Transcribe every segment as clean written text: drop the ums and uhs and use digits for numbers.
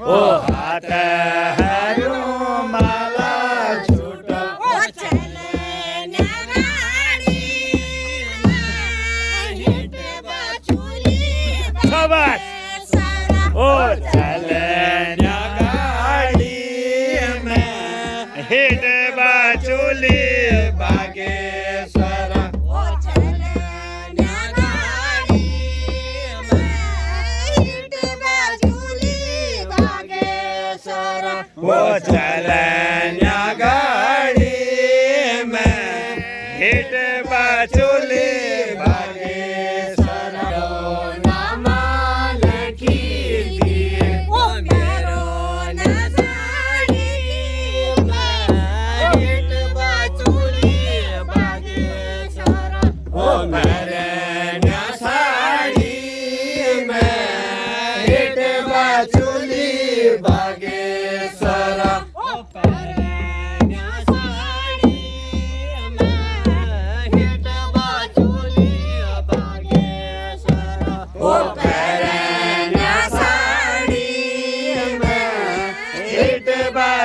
ओ हाथ हरू माला छूटो शाबाश ओ चले गाड़ी में हिट बाचुली बागेश्वर वो चले गाड़ी में हिट बाचुली बागेश्वर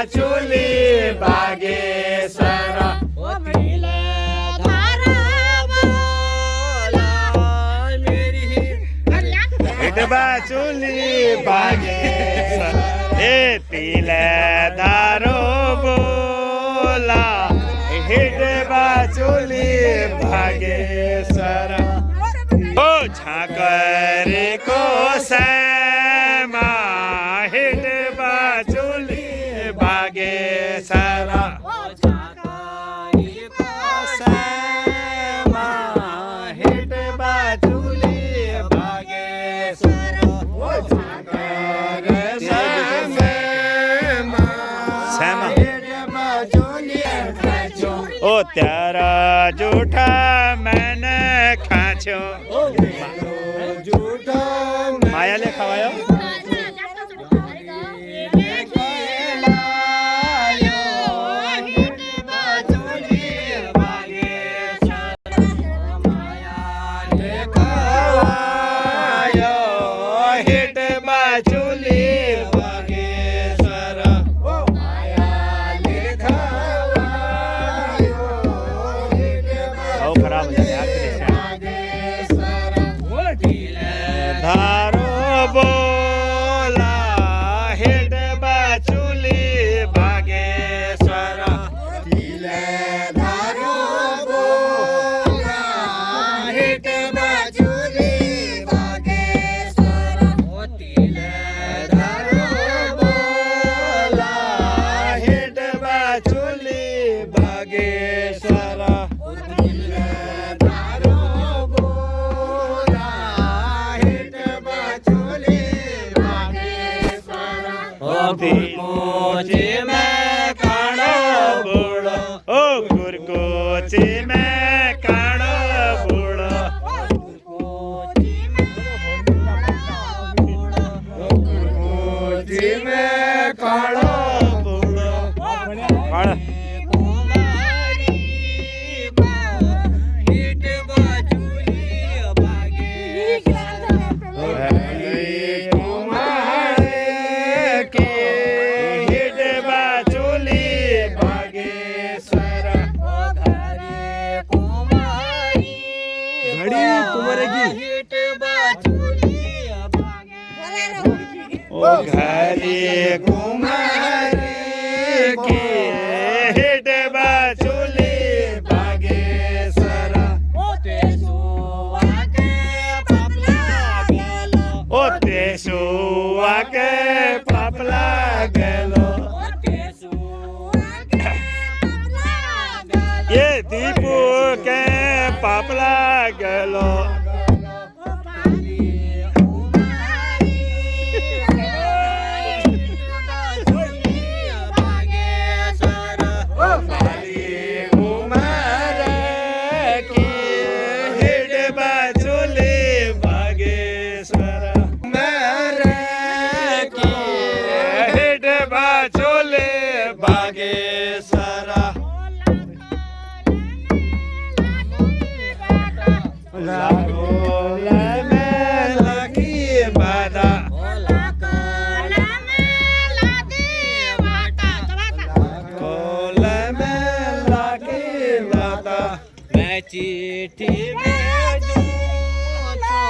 चूली बागेश्वर हिटबा चूली बागेश्वर हे तिले धारो बोला हिटबा चूली बागेश्वर ओ झाकर को समा हिटबा चूली बागेश्वर ओ तेरा जूठा मैंने खाचो जूठा माया ले खवायो धारो बोला हिट बाचुली बागेश्वर धारो बोला हिट बाचुली बागेश्वर धारो बोला हिट बाचुली बागेश्वर गुरकोची में काड़ो बूढ़ो ओ गुरकोची में काड़ो बूढ़ो गुरकोची में काड़ो बूढ़ो ओ घरे कुमारी के हिट बाचुली बागेश्वर ओ तेसुआ के पापला गेलो ये दीपू के पापला गेलो ચીઠી ભેજો છો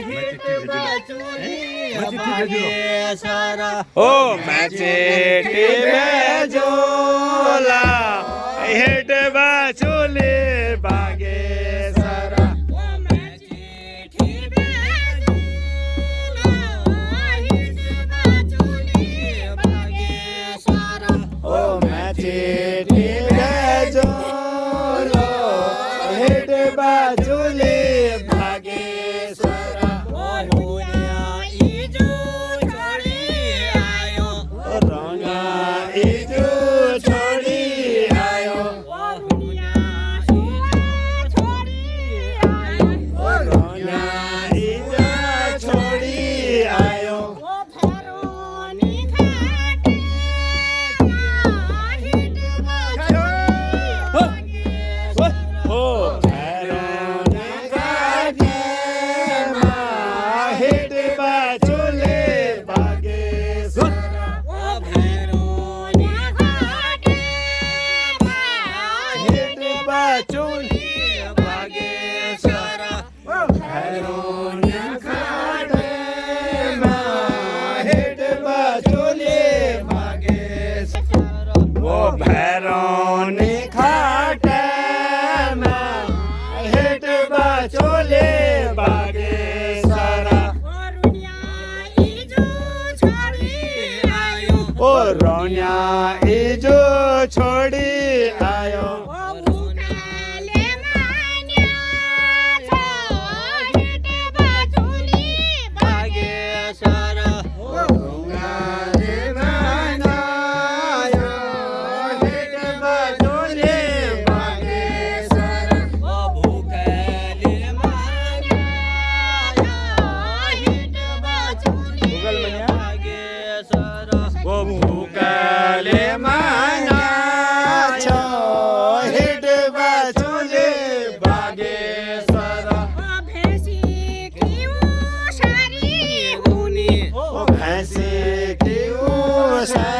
હિત બાજુની ભાગેસરા ઓ મેં ચીઠી ભેજોલા હેઠ બાજુલે ભાગેસરા ઓ મેં ચીઠી ભેજોલો હેઠ બાજુલે ભાગેસરા રોના ઈજુ છોડી આયો રોના ઈજા છોડી આયો ઓ ભૈરોને ઘાટમાં હેઠ બાજુલે ભાગેસરા હેઠ બાજુલે ભાગેસરા ભૈરોને ઘાટમાં હેઠ બાજુલે ભાગેસરા ઓ ભૈરોની ખાટમાં હેઠ બાજુલે ભાગેસરા ઓ રોન્યા ઈજો છોડી આયો ઓ ભૂકલે માના છો હેઠ બાજુલે ભાગેસરા ઓ ભેંસી કેવું સારી